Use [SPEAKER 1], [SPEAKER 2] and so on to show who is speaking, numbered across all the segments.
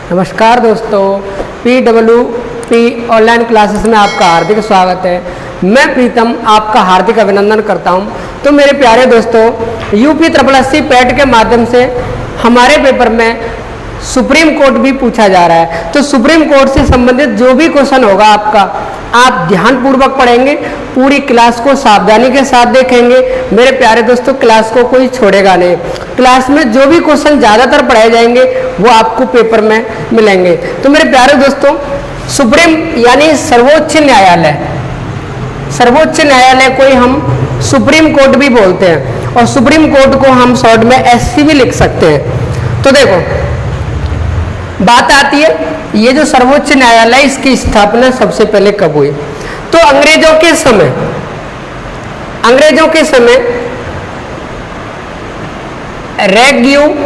[SPEAKER 1] नमस्कार दोस्तों, PWP online classes में आपका हार्दिक स्वागत है। मैं प्रीतम आपका हार्दिक अभिनंदन करता हूं। तो मेरे प्यारे दोस्तों, UPSSC पैट के माध्यम से हमारे पेपर में सुप्रीम कोर्ट भी पूछा जा रहा है। तो सुप्रीम कोर्ट से संबंधित जो भी क्वेश्चन होगा आपका, आप ध्यानपूर्वक पढ़ेंगे, पूरी क्लास को सावधानी के साथ देखेंगे। मेरे प्यारे दोस्तों, क्लास को कोई छोड़ेगा नहीं। क्लास में जो भी क्वेश्चन ज़्यादातर पढ़ाए जाएंगे वो आपको पेपर में मिलेंगे। तो मेरे प्यारे दोस्तों, सुप्रीम यानी सर्वोच्च न्यायालय, सर्वोच्च न्यायालय को ही हम सुप्रीम कोर्ट भी बोलते हैं और सुप्रीम कोर्ट को हम शॉर्ट में SC भी लिख सकते हैं। तो देखो, बात आती है ये जो सर्वोच्च न्यायालय, इसकी स्थापना सबसे पहले कब हुई? तो अंग्रेजों के समय रेगुलेटिंग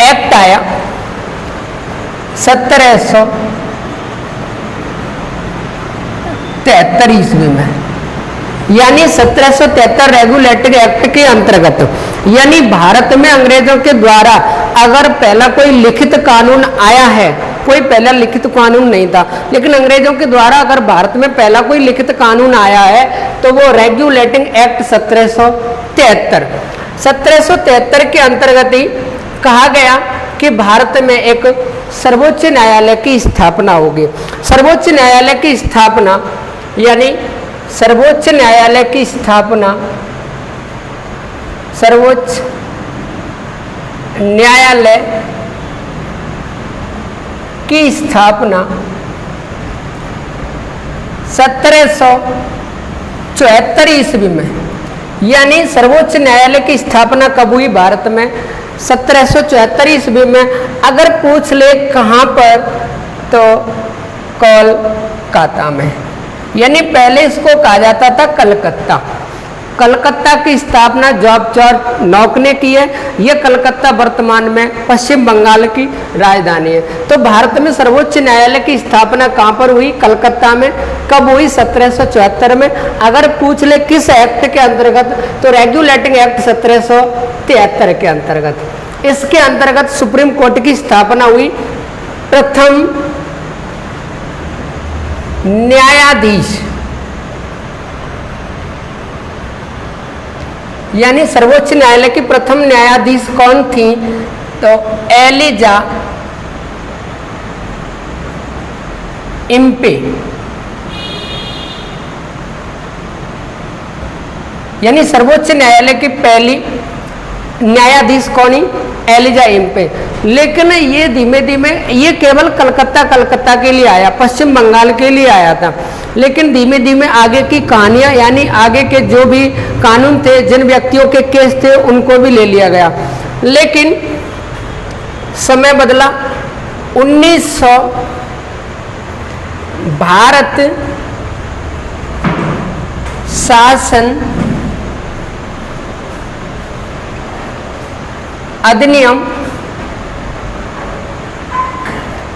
[SPEAKER 1] एक्ट आया 1773 ईस्वी में, यानी 1773 रेगुलेटरी एक्ट के अंतर्गत, यानी भारत में अंग्रेजों के द्वारा अगर पहला कोई लिखित कानून आया है, कोई पहला लिखित कानून नहीं था, लेकिन अंग्रेजों के द्वारा अगर भारत में पहला कोई लिखित कानून आया है तो वो रेगुलेटिंग एक्ट 1773 के अंतर्गत ही कहा गया कि भारत में एक सर्वोच्च न्यायालय की स्थापना होगी। सर्वोच्च न्यायालय की स्थापना यानी सर्वोच्च न्यायालय की स्थापना, सर्वोच्च न्यायालय की स्थापना 1774 ईस्वी में, यानी सर्वोच्च न्यायालय की स्थापना कब हुई भारत में? 1774 ईस्वी में। अगर पूछ ले कहाँ पर, तो कोलकाता में, यानी पहले इसको कहा जाता था कलकत्ता। कलकत्ता की स्थापना जॉर्ज नॉक ने की है। यह कलकत्ता वर्तमान में पश्चिम बंगाल की राजधानी है। तो भारत में सर्वोच्च न्यायालय की स्थापना कहाँ पर हुई? कलकत्ता में। कब हुई? 1774 में। अगर पूछ ले किस एक्ट के अंतर्गत, तो रेगुलेटिंग एक्ट 1773 के अंतर्गत। इसके अंतर्गत सुप्रीम कोर्ट की स्थापना हुई। प्रथम न्यायाधीश, यानी सर्वोच्च न्यायालय की प्रथम न्यायाधीश कौन थी? तो एलिजा इम्पे, यानी सर्वोच्च न्यायालय की पहली न्यायाधीश कौन ही? Elijah Impey. लेकिन ये धीमे धीमे, ये केवल कलकत्ता के लिए आया, पश्चिम बंगाल के लिए आया था। लेकिन धीमे धीमे आगे की कहानियां, यानी आगे के जो भी कानून थे, जिन व्यक्तियों के केस थे, उनको भी ले लिया गया। लेकिन समय बदला। 1900 भारत शासन अधिनियम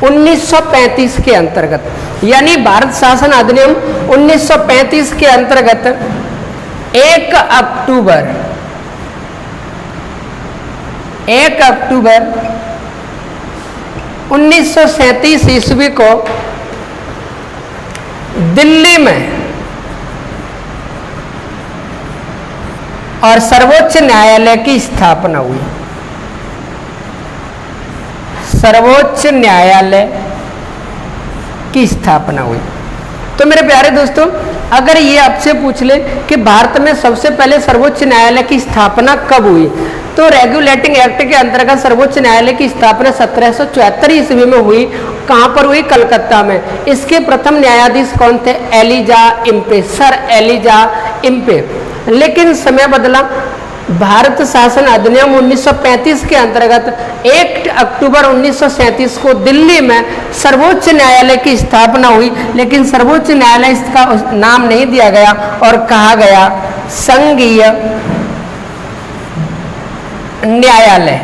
[SPEAKER 1] 1935 के अंतर्गत, यानी भारत शासन अधिनियम 1935 के अंतर्गत 1 अक्टूबर 1937 ईस्वी को दिल्ली में और सर्वोच्च न्यायालय की स्थापना हुई। सर्वोच्च न्यायालय की स्थापना हुई। तो मेरे प्यारे दोस्तों, अगर ये आपसे पूछ ले कि भारत में सबसे पहले सर्वोच्च न्यायालय की स्थापना कब हुई, तो रेगुलेटिंग एक्ट के अंतर्गत सर्वोच्च न्यायालय की स्थापना 1774 ईस्वी में हुई। कहाँ पर हुई? कलकत्ता में। इसके प्रथम न्यायाधीश कौन थे? Elijah Impey, sir Elijah Impey. लेकिन समय बदला। भारत शासन अधिनियम 1935 के अंतर्गत 1 अक्टूबर 1937 को दिल्ली में सर्वोच्च न्यायालय की स्थापना हुई। लेकिन सर्वोच्च न्यायालय, इसका नाम नहीं दिया गया और कहा गया संघीय न्यायालय।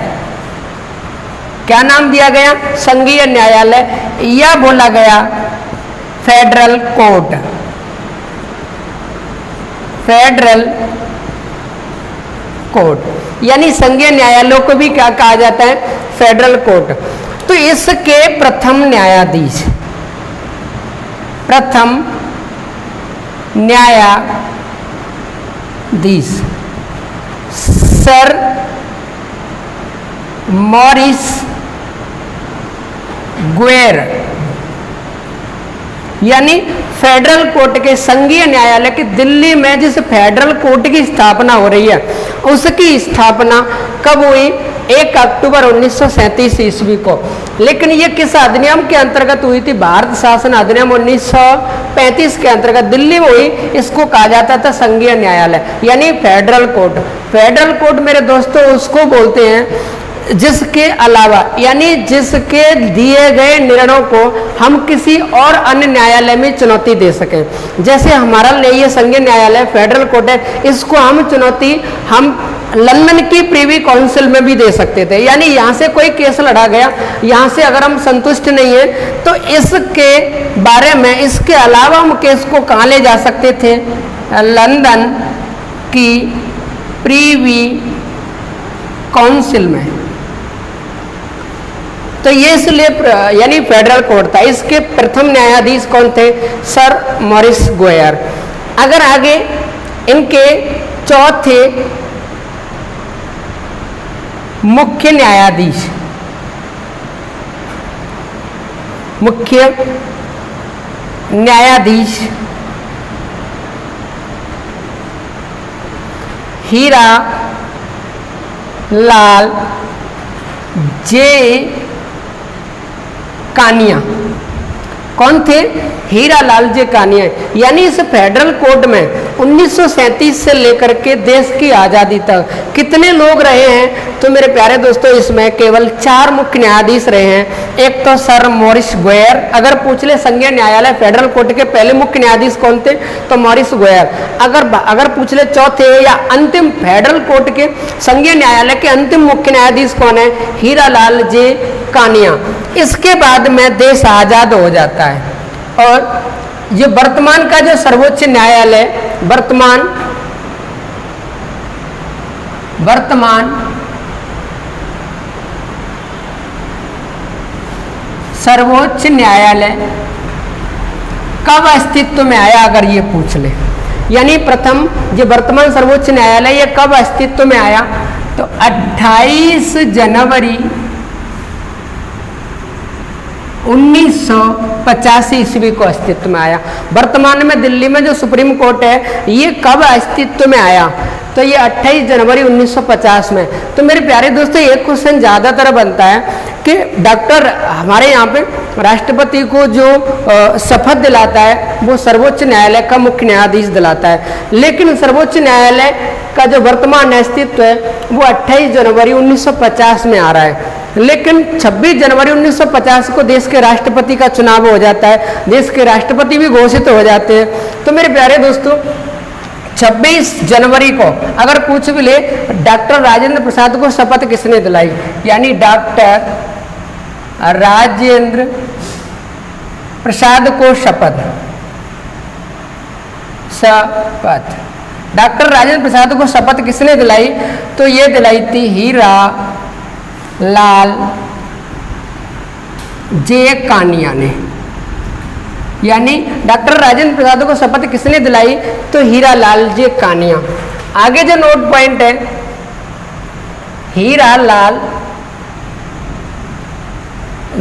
[SPEAKER 1] क्या नाम दिया गया? संघीय न्यायालय, या बोला गया फेडरल कोर्ट। फेडरल कोर्ट, यानी संघीय न्यायालयों को भी क्या कहा जाता है, फेडरल कोर्ट। तो इसके प्रथम न्यायाधीश, प्रथम न्यायाधीश सर मॉरिस गुएर, यानी फेडरल कोर्ट के संघीय न्यायालय के दिल्ली में जिस फेडरल कोर्ट की स्थापना हो रही है उसकी स्थापना कब हुई, 1 अक्टूबर 1937 ईस्वी को। लेकिन ये किस अधिनियम के अंतर्गत हुई थी, भारत शासन अधिनियम 1935 के अंतर्गत दिल्ली में हुई। इसको कहा जाता था संघीय न्यायालय, यानी फेडरल कोर्ट। फेडरल कोर्ट मेरे दोस्तों उसको बोलते हैं जिसके अलावा, यानी जिसके दिए गए निर्णयों को हम किसी और अन्य न्यायालय में चुनौती दे सकें। जैसे हमारा ये संघीय न्यायालय फेडरल कोर्ट है, इसको हम चुनौती हम लंदन की प्रीवी काउंसिल में भी दे सकते थे। यानी यहाँ से कोई केस लड़ा गया, यहाँ से अगर हम संतुष्ट नहीं है तो इसके बारे में, इसके अलावा हम केस को कहाँ ले जा सकते थे, लंदन की प्रीवी काउंसिल में। तो ये इसलिए यानी फेडरल कोर्ट था। इसके प्रथम न्यायाधीश कौन थे, सर मॉरिस गुएर। अगर आगे इनके चौथे मुख्य न्यायाधीश, मुख्य न्यायाधीश हीरा लाल जे कानिया। कौन थे, हीरा लाल जे कानिया। यानी इस फेडरल कोर्ट में 1937 से लेकर के देश की आज़ादी तक कितने लोग रहे हैं, तो मेरे प्यारे दोस्तों इसमें केवल 4 मुख्य न्यायाधीश रहे हैं। एक तो सर मॉरिस गुएर, अगर पूछ ले संघीय न्यायालय फेडरल कोर्ट के पहले मुख्य न्यायाधीश कौन थे, तो मॉरिस गुएर। अगर पूछ ले चौथे या अंतिम फेडरल कोर्ट के संघीय न्यायालय के अंतिम मुख्य न्यायाधीश कौन है, हीरा लाल जे कानिया। इसके बाद में देश आज़ाद हो जाता है और ये वर्तमान का जो सर्वोच्च न्यायालय, वर्तमान सर्वोच्च न्यायालय कब अस्तित्व में आया, अगर ये पूछ ले, यानी प्रथम जो वर्तमान सर्वोच्च न्यायालय ये कब अस्तित्व में आया, तो 28 जनवरी 1985 ईस्वी को अस्तित्व में आया। वर्तमान में दिल्ली में जो सुप्रीम कोर्ट है ये कब अस्तित्व में आया, तो ये 28 जनवरी 1950 में। तो मेरे प्यारे दोस्तों एक क्वेश्चन ज़्यादातर बनता है कि डॉक्टर हमारे यहाँ पे राष्ट्रपति को जो शपथ दिलाता है वो सर्वोच्च न्यायालय का मुख्य न्यायाधीश दिलाता है, लेकिन सर्वोच्च न्यायालय का जो वर्तमान अस्तित्व है वो 28 जनवरी 1950 में आ रहा है। लेकिन 26 जनवरी 1950 को देश के राष्ट्रपति का चुनाव हो जाता है, देश के राष्ट्रपति भी घोषित हो जाते हैं। तो मेरे प्यारे दोस्तों 26 जनवरी को अगर पूछ भी ले डॉक्टर राजेंद्र प्रसाद को शपथ किसने दिलाई, यानी डॉक्टर राजेंद्र प्रसाद को शपथ डॉक्टर राजेंद्र प्रसाद को शपथ किसने दिलाई, तो ये दिलाई थी हीरा लाल जे कानिया ने। यानी डॉक्टर राजेंद्र प्रसाद को शपथ किसने दिलाई, तो हीरा लाल जे कानिया। आगे जो नोट पॉइंट है, हीरा लाल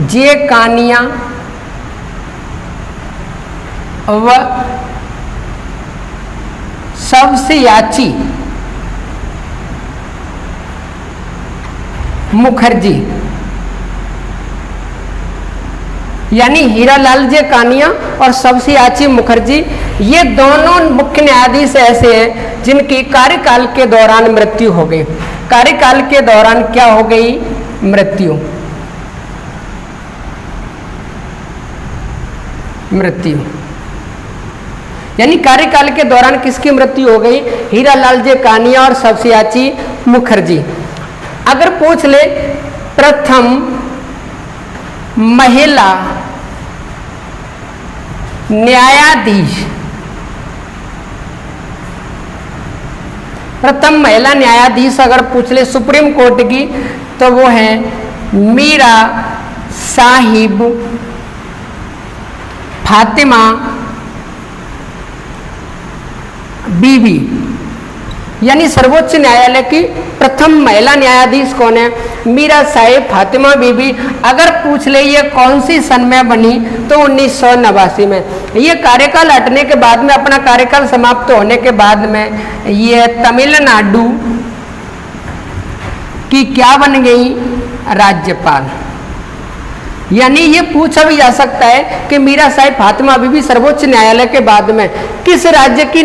[SPEAKER 1] जे कानिया व सबस्याची मुखर्जी, यानी हीरालाल जे कानिया और सबस्याची मुखर्जी, ये दोनों मुख्य न्यायाधीश ऐसे हैं जिनकी कार्यकाल के दौरान मृत्यु हो गई। कार्यकाल के दौरान क्या हो गई, मृत्यु। यानी कार्यकाल के दौरान किसकी मृत्यु हो गई, हीरालाल जे कानिया और सबस्याची मुखर्जी। अगर पूछ ले प्रथम महिला न्यायाधीश, प्रथम महिला न्यायाधीश अगर पूछ ले सुप्रीम कोर्ट की तो वो है मीरा साहिब फातिमा बीबी, यानी सर्वोच्च न्यायालय की प्रथम महिला न्यायाधीश कौन है? मीरा साहिब फातिमा बीबी। अगर पूछ ले ये कौन सी सन में बनी तो 1989 में। ये कार्यकाल हटने के बाद में, अपना कार्यकाल समाप्त होने के बाद में ये तमिलनाडु की क्या बन गई? राज्यपाल। यानी ये पूछा भी जा सकता है कि मीरा साहिब फातिमा बीबी सर्वोच्च न्यायालय के बाद में किस राज्य की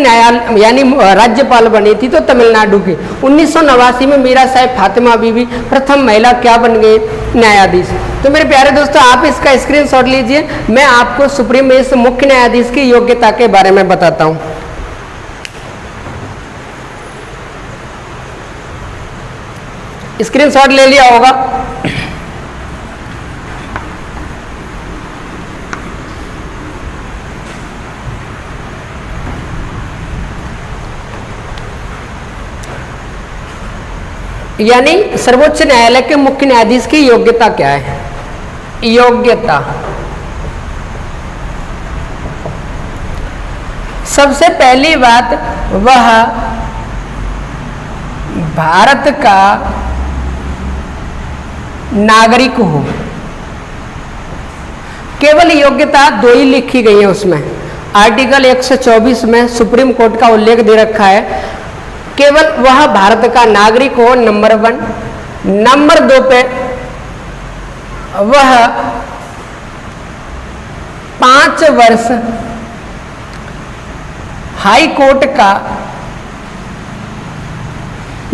[SPEAKER 1] यानी राज्यपाल बनी थी? तो तमिलनाडु की। 1989 में मीरा साहिब फातिमा बीबी प्रथम महिला क्या बन गई? न्यायाधीश। तो मेरे प्यारे दोस्तों, आप इसका स्क्रीनशॉट लीजिए। मैं आपको सुप्रीम इस मुख्य न्यायाधीश की योग्यता के बारे में बताता हूं। स्क्रीनशॉट ले लिया होगा। यानी सर्वोच्च न्यायालय के मुख्य न्यायाधीश की योग्यता क्या है? योग्यता, सबसे पहली बात, वह भारत का नागरिक हो। केवल योग्यता दो ही लिखी गई है उसमें। आर्टिकल 124 में सुप्रीम कोर्ट का उल्लेख दे रखा है, केवल वह भारत का नागरिक हो, नंबर 1। नंबर 2 पे वह 5 वर्ष हाई कोर्ट का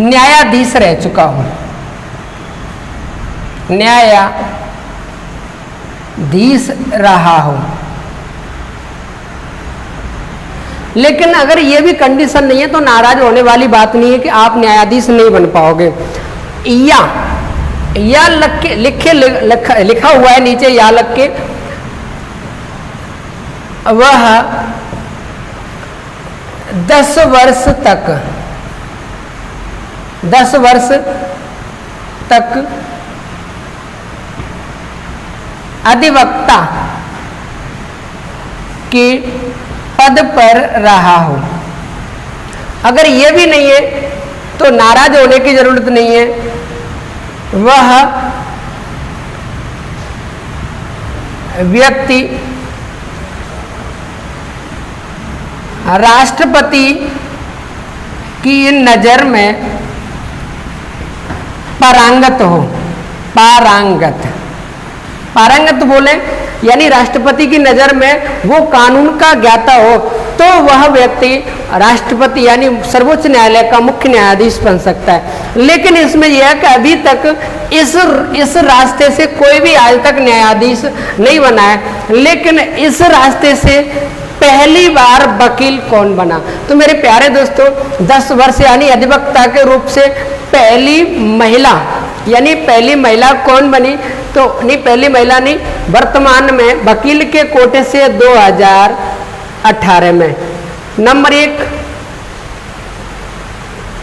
[SPEAKER 1] न्यायाधीश रह चुका हो। न्यायाधीश रहा हो। लेकिन अगर ये भी कंडीशन नहीं है तो नाराज होने वाली बात नहीं है कि आप न्यायाधीश नहीं बन पाओगे। या लिखा हुआ है नीचे, या लग के वह 10 वर्ष तक अधिवक्ता के पद पर रहा हो। अगर ये भी नहीं है तो नाराज होने की जरूरत नहीं है। वह व्यक्ति राष्ट्रपति की नजर में पारंगत हो। पारंगत बोले यानी राष्ट्रपति की नजर में वो कानून का ज्ञाता हो, तो वह व्यक्ति राष्ट्रपति यानी सर्वोच्च न्यायालय का मुख्य न्यायाधीश बन सकता है। लेकिन इसमें यह है कि अभी तक इस रास्ते से कोई भी आज तक न्यायाधीश नहीं बना है। लेकिन इस रास्ते से पहली बार वकील कौन बना? तो मेरे प्यारे दोस्तों, 10 वर्ष यानी अधिवक्ता के रूप से पहली महिला, यानी पहली महिला कौन बनी? तो नहीं, पहली महिला नहीं, वर्तमान में वकील के कोटे से 2018 में। नंबर 1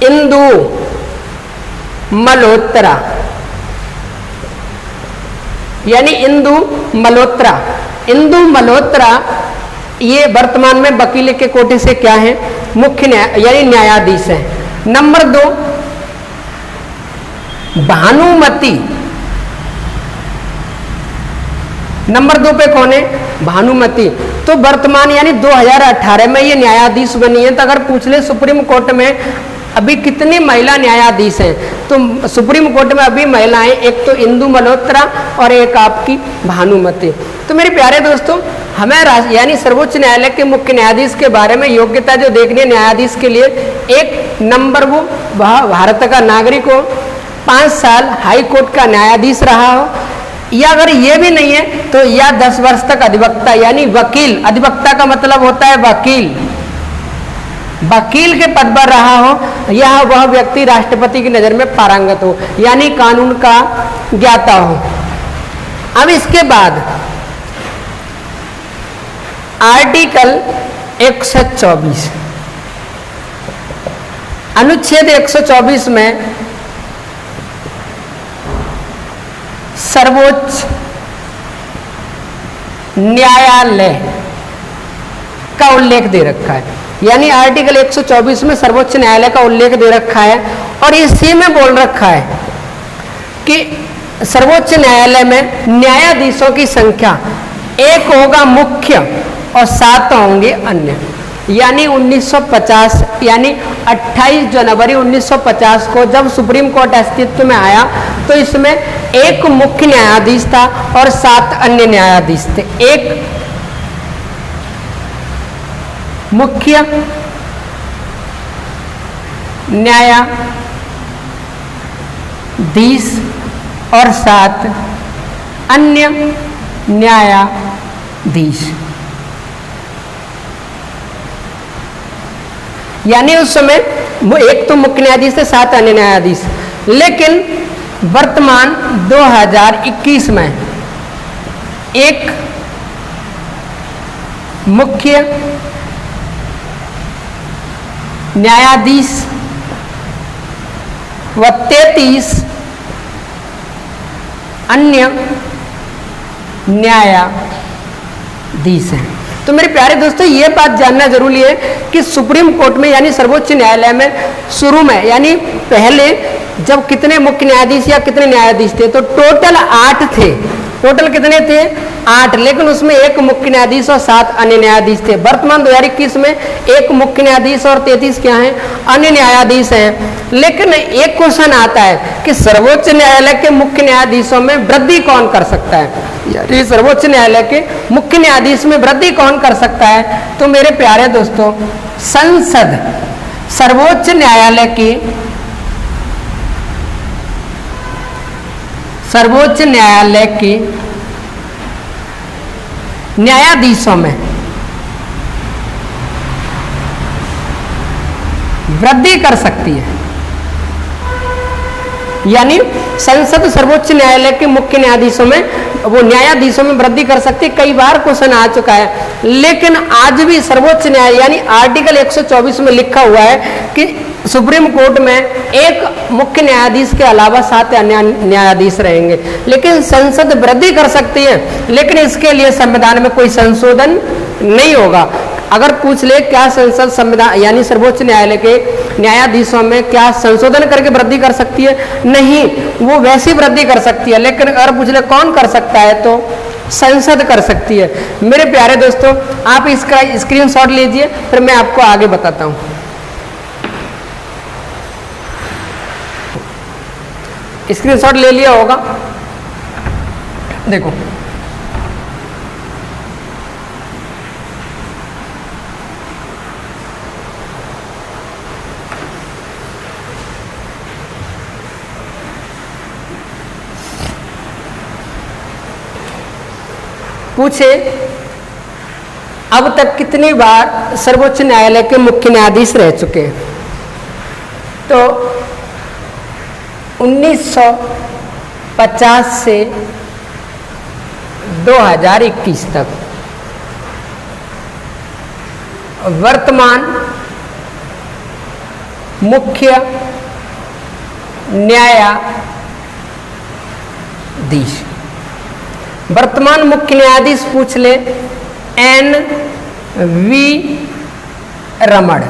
[SPEAKER 1] इंदु मल्होत्रा, यानी इंदु मल्होत्रा ये वर्तमान में वकील के कोटे से क्या है? मुख्य यानी न्यायाधीश है। नंबर 2 भानुमति। नंबर 2 पे कौन है? भानुमति। तो वर्तमान यानी 2018 में ये न्यायाधीश बनी है। तो अगर पूछ ले सुप्रीम कोर्ट में अभी कितनी महिला न्यायाधीश हैं, तो सुप्रीम कोर्ट में अभी महिलाएं एक तो इंदु मल्होत्रा और एक आपकी भानुमति। तो मेरे प्यारे दोस्तों, हमें यानी सर्वोच्च न्यायालय के मुख्य न्यायाधीश के बारे में योग्यता जो देखनी है न्यायाधीश के लिए, एक नंबर वो भारत का नागरिक हो, 5 साल हाई कोर्ट का न्यायाधीश रहा हो, या अगर ये भी नहीं है तो या 10 वर्ष तक अधिवक्ता यानी वकील, अधिवक्ता का मतलब होता है वकील के पद पर रहा हो, या वह व्यक्ति राष्ट्रपति की नजर में पारंगत हो यानी कानून का ज्ञाता हो। अब इसके बाद आर्टिकल 124 अनुच्छेद 124 में सर्वोच्च न्यायालय का उल्लेख दे रखा है, यानी आर्टिकल 124 में सर्वोच्च न्यायालय का उल्लेख दे रखा है और इसी में बोल रखा है कि सर्वोच्च न्यायालय में न्यायाधीशों की संख्या 1 होगा मुख्य और 7 होंगे अन्य। यानी 1950 यानी 28 जनवरी 1950 को जब सुप्रीम कोर्ट अस्तित्व में आया तो इसमें 1 मुख्य न्यायाधीश था और 7 अन्य न्यायाधीश थे। 1 मुख्य न्यायाधीश और 7 अन्य न्यायाधीश। यानी उस समय वो 1 तो मुख्य न्यायाधीश थे, 7 अन्य न्यायाधीश। लेकिन वर्तमान 2021 में 1 मुख्य न्यायाधीश व 33 अन्य न्यायाधीश हैं। तो मेरे प्यारे दोस्तों, ये बात जानना जरूरी है कि सुप्रीम कोर्ट में यानी सर्वोच्च न्यायालय में शुरू में यानी पहले जब कितने मुख्य न्यायाधीश या कितने न्यायाधीश थे, तो टोटल 8 थे। टोटल कितने थे? 8, लेकिन उसमें 1 मुख्य न्यायाधीश और 7 अन्य न्यायाधीश थे। वर्तमान 2021 में 1 मुख्य न्यायाधीश और 33 क्या हैं? अन्य न्यायाधीश हैं। लेकिन एक क्वेश्चन आता है कि सर्वोच्च न्यायालय के मुख्य न्यायाधीशों में वृद्धि कौन कर सकता है? यानी सर्वोच्च न्यायालय के मुख्य न्यायाधीश में वृद्धि कौन कर सकता है? तो मेरे प्यारे दोस्तों, संसद सर्वोच्च न्यायालय की न्यायाधीशों में वृद्धि कर सकती है। यानी संसद सर्वोच्च न्यायालय के मुख्य न्यायाधीशों में वृद्धि कर सकती है। कई बार क्वेश्चन आ चुका है, लेकिन आज भी सर्वोच्च न्यायालय यानी आर्टिकल 124 में लिखा हुआ है कि सुप्रीम कोर्ट में 1 मुख्य न्यायाधीश के अलावा 7 अन्य न्यायाधीश रहेंगे। लेकिन संसद वृद्धि कर सकती है, लेकिन इसके लिए संविधान में कोई संशोधन नहीं होगा। अगर पूछ ले क्या संसद संविधान यानी सर्वोच्च न्यायालय के न्यायाधीशों में क्या संशोधन करके वृद्धि कर सकती है? नहीं, वो वैसी वृद्धि कर सकती है। लेकिन अगर पूछ ले कौन कर सकता है, तो संसद कर सकती है। मेरे प्यारे दोस्तों, आप इसका स्क्रीनशॉट लीजिए, फिर मैं आपको आगे बताता हूँ। स्क्रीनशॉट ले लिया होगा, देखो। पूछे अब तक कितनी बार सर्वोच्च न्यायालय के मुख्य न्यायाधीश रह चुके हैं? तो 1950 से 2021 तक वर्तमान मुख्य न्यायाधीश, वर्तमान मुख्य न्यायाधीश पूछ ले NV रमण।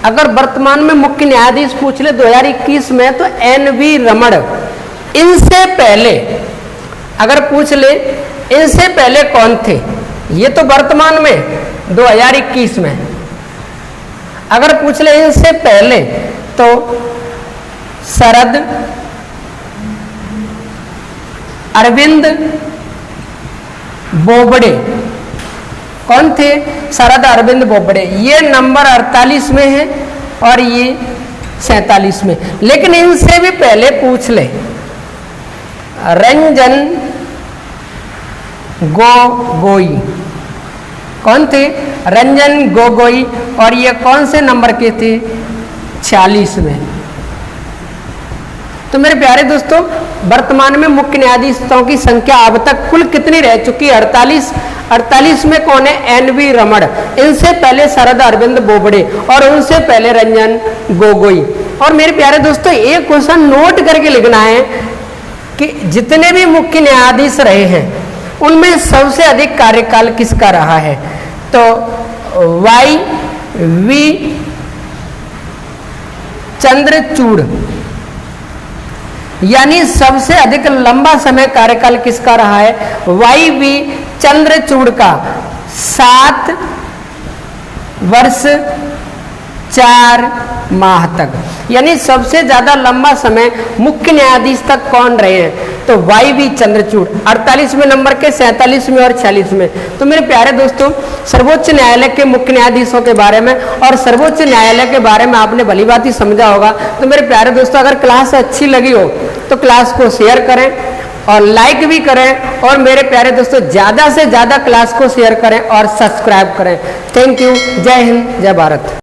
[SPEAKER 1] अगर वर्तमान में मुख्य न्यायाधीश पूछ ले 2021 में, तो NV रमण। इनसे पहले अगर पूछ ले इनसे पहले कौन थे, ये तो वर्तमान में 2021 में। अगर पूछ ले इनसे पहले, तो शरद अरविंद बोबड़े। कौन थे? शरद अरविंद बोबड़े। ये नंबर 48 में है और ये 47 में। लेकिन इनसे भी पहले पूछ ले रंजन गोगोई। कौन थे? रंजन गोगोई। और ये कौन से नंबर के थे? 46 में। तो मेरे प्यारे दोस्तों, वर्तमान में मुख्य न्यायाधीशों की संख्या अब तक कुल कितनी रह चुकी है? 48। 48 में कौन है, एन.वी. रमण, इनसे पहले शरद अरविंद बोबडे और उनसे पहले रंजन गोगोई। और मेरे प्यारे दोस्तों एक क्वेश्चन नोट करके लिखना है कि जितने भी मुख्य न्यायाधीश रहे हैं उनमें सबसे अधिक कार्यकाल किसका रहा है, तो Y.V. चंद्रचूड़, यानी सबसे अधिक लंबा समय कार्यकाल किसका रहा है, Y.V. चंद्रचूड़ का 7 वर्ष 4 माह तक, यानी सबसे ज्यादा लंबा समय मुख्य न्यायाधीश तक कौन रहे हैं, तो Y.V. चंद्रचूड़ 48वें नंबर के, 47वें और 46 में। तो मेरे प्यारे दोस्तों सर्वोच्च न्यायालय के मुख्य न्यायाधीशों के बारे में और सर्वोच्च न्यायालय के बारे में आपने भली बात ही समझा होगा। तो मेरे प्यारे दोस्तों अगर क्लास अच्छी लगी हो तो क्लास को शेयर करें और लाइक भी करें, और मेरे प्यारे दोस्तों ज़्यादा से ज़्यादा क्लास को शेयर करें और सब्सक्राइब करें। Thank you. जय हिंद, जय भारत।